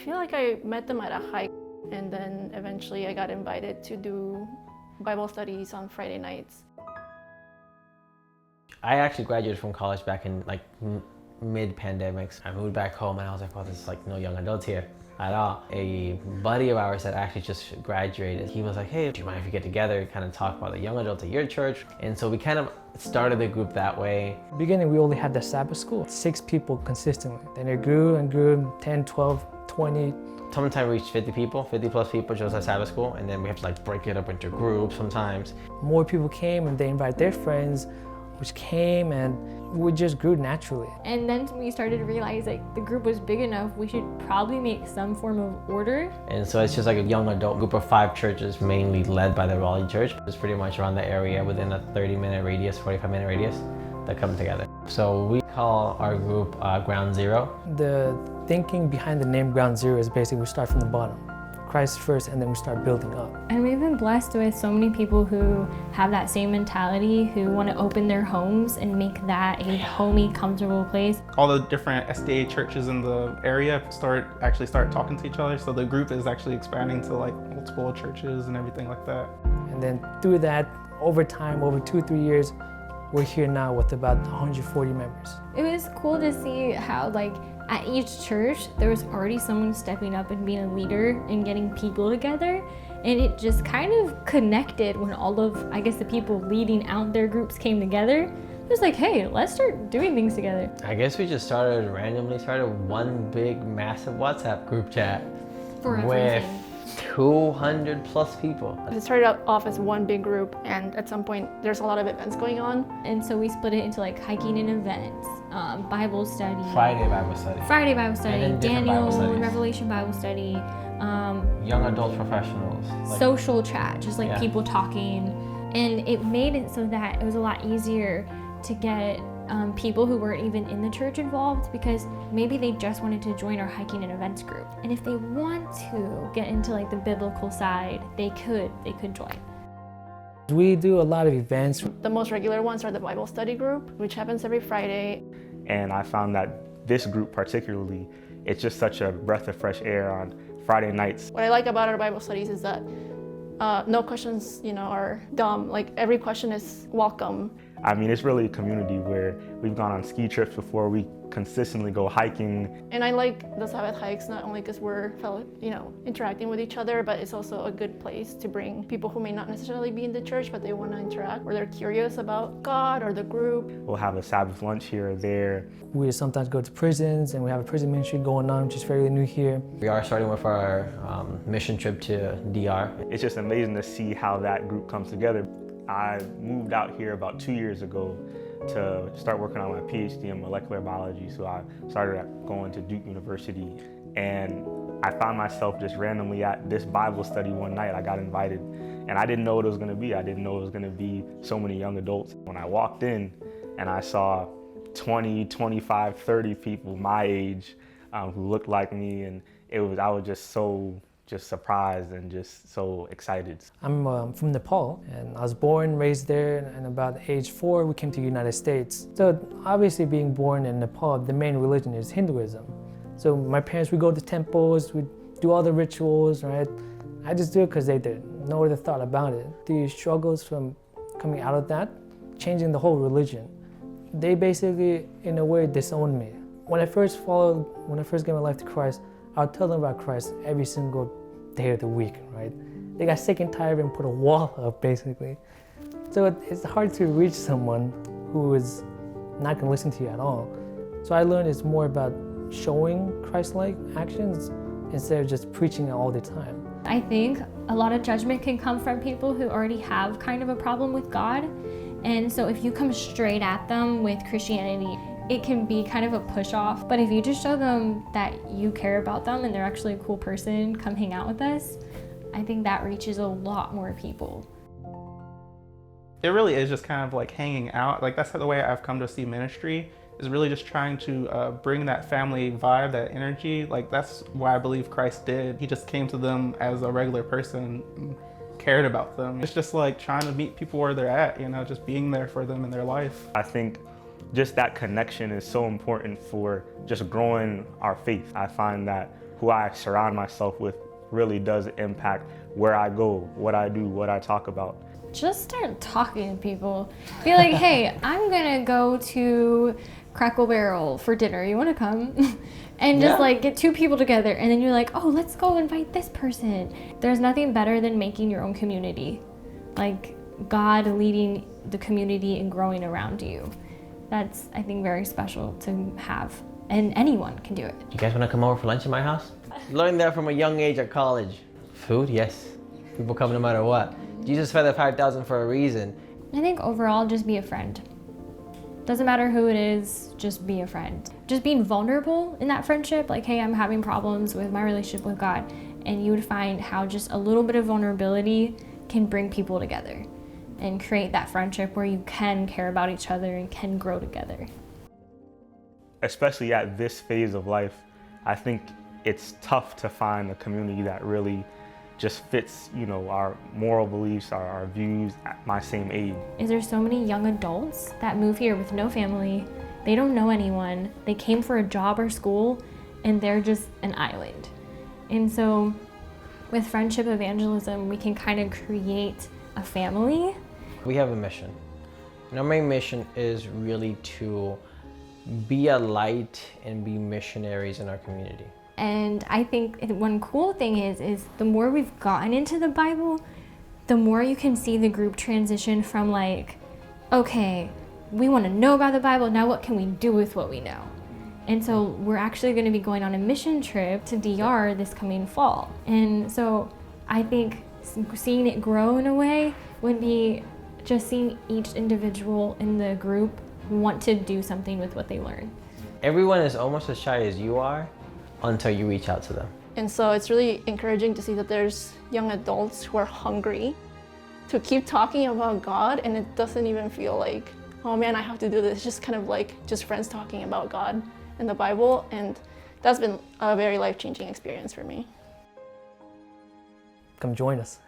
feel like I met them at a hike, and then eventually I got invited to do Bible studies on Friday nights. I actually graduated from college back in like mid-pandemics. I moved back home and I was like, well, there's like no young adults here at all. A buddy of ours that actually just graduated, he was like, hey, do you mind if we get together and kind of talk about the young adults at your church? And so we kind of started the group that way. Beginning, we only had the Sabbath school, 6 people consistently. Then it grew and grew, 10, 12, 20. Sometimes we reached 50 people, 50 plus people just at Sabbath school, and then we have to like break it up into groups sometimes. More people came and they invited their friends, which came, and we just grew naturally. And then we started to realize like the group was big enough, we should probably make some form of order. And so it's just like a young adult group of 5 churches, mainly led by the Raleigh Church. It's pretty much around the area within a 30-minute radius, 45-minute radius that come together. So we call our group Ground Zero. The thinking behind the name Ground Zero is basically we start from the bottom. Christ first, and then we start building up. And we've been blessed with so many people who have that same mentality, who want to open their homes and make that a homey, comfortable place. All the different SDA churches in the area start talking to each other, so the group is actually expanding to like multiple churches and everything like that. And then through that, over time, over 2-3 years, we're here now with about 140 members. It was cool to see how like at each church, there was already someone stepping up and being a leader and getting people together. And it just kind of connected when all of, I guess, the people leading out their groups came together. It was like, hey, let's start doing things together. I guess we just randomly started one big, massive WhatsApp group chat For with everything. 200 plus people. It started out off as one big group, and at some point there's a lot of events going on. And so we split it into like hiking and events, Bible study. Friday Bible study. And then Daniel Bible studies. Revelation Bible study. Young adult professionals. Social chat, just like Yeah. people talking. And it made it so that it was a lot easier to get people who weren't even in the church involved, because maybe they just wanted to join our hiking and events group. And if they want to get into like the biblical side, they could join. We do a lot of events. The most regular ones are the Bible study group, which happens every Friday. And I found that this group particularly, it's just such a breath of fresh air on Friday nights. What I like about our Bible studies is that no questions, are dumb. Like every question is welcome. I mean, it's really a community where we've gone on ski trips before, we consistently go hiking. And I like the Sabbath hikes not only because we're interacting with each other, but it's also a good place to bring people who may not necessarily be in the church, but they want to interact, or they're curious about God or the group. We'll have a Sabbath lunch here or there. We sometimes go to prisons, and we have a prison ministry going on, which is fairly new here. We are starting with our mission trip to DR. It's just amazing to see how that group comes together. I moved out here about 2 years ago to start working on my PhD in molecular biology. So I started going to Duke University, and I found myself just randomly at this Bible study one night. I got invited, and I didn't know what it was going to be. I didn't know it was going to be so many young adults. When I walked in and I saw 20, 25, 30 people my age who looked like me, and I was just surprised and just so excited. I'm from Nepal, and I was born, raised there, and about age 4, we came to the United States. So obviously being born in Nepal, the main religion is Hinduism. So my parents would go to temples, we'd do all the rituals, right? I just do it because they did, no other thought about it. The struggles from coming out of that, changing the whole religion, they basically, in a way, disowned me. When I first gave my life to Christ, I would tell them about Christ every single day of the week, right? They got sick and tired and put a wall up, basically. So it's hard to reach someone who is not gonna listen to you at all. So I learned it's more about showing Christ-like actions instead of just preaching it all the time. I think a lot of judgment can come from people who already have kind of a problem with God. And so if you come straight at them with Christianity, it can be kind of a push off. But if you just show them that you care about them and they're actually a cool person, come hang out with us, I think that reaches a lot more people. It really is just kind of like hanging out. Like that's the way I've come to see ministry, is really just trying to bring that family vibe, that energy. Like that's what I believe Christ did. He just came to them as a regular person, cared about them. It's just like trying to meet people where they're at, just being there for them in their life. I think just that connection is so important for just growing our faith. I find that who I surround myself with really does impact where I go, what I do, what I talk about. Just start talking to people. Be like, hey, I'm gonna go to Crackle Barrel for dinner. You wanna come? And just like get 2 people together, and then you're like, oh, let's go invite this person. There's nothing better than making your own community. Like God leading the community and growing around you. That's, I think, very special to have. And anyone can do it. You guys want to come over for lunch at my house? Learned that from a young age at college. Food, yes. People come no matter what. Jesus fed the 5,000 for a reason. I think overall, just be a friend. Doesn't matter who it is, just be a friend. Just being vulnerable in that friendship, like, hey, I'm having problems with my relationship with God. And you would find how just a little bit of vulnerability can bring people together and create that friendship where you can care about each other and can grow together. Especially at this phase of life, I think it's tough to find a community that really just fits, you know, our moral beliefs, our views at my same age. Is there so many young adults that move here with no family, they don't know anyone, they came for a job or school, and they're just an island. And so with friendship evangelism, we can kind of create a family. We have a mission. And our main mission is really to be a light and be missionaries in our community. And I think one cool thing is the more we've gotten into the Bible, the more you can see the group transition from like, okay, we want to know about the Bible, now what can we do with what we know? And so we're actually going to be going on a mission trip to DR this coming fall. And so I think seeing it grow in a way would be just seeing each individual in the group want to do something with what they learn. Everyone is almost as shy as you are until you reach out to them. And so it's really encouraging to see that there's young adults who are hungry to keep talking about God, and it doesn't even feel like, oh man, I have to do this. It's just kind of like just friends talking about God and the Bible, and that's been a very life-changing experience for me. Come join us.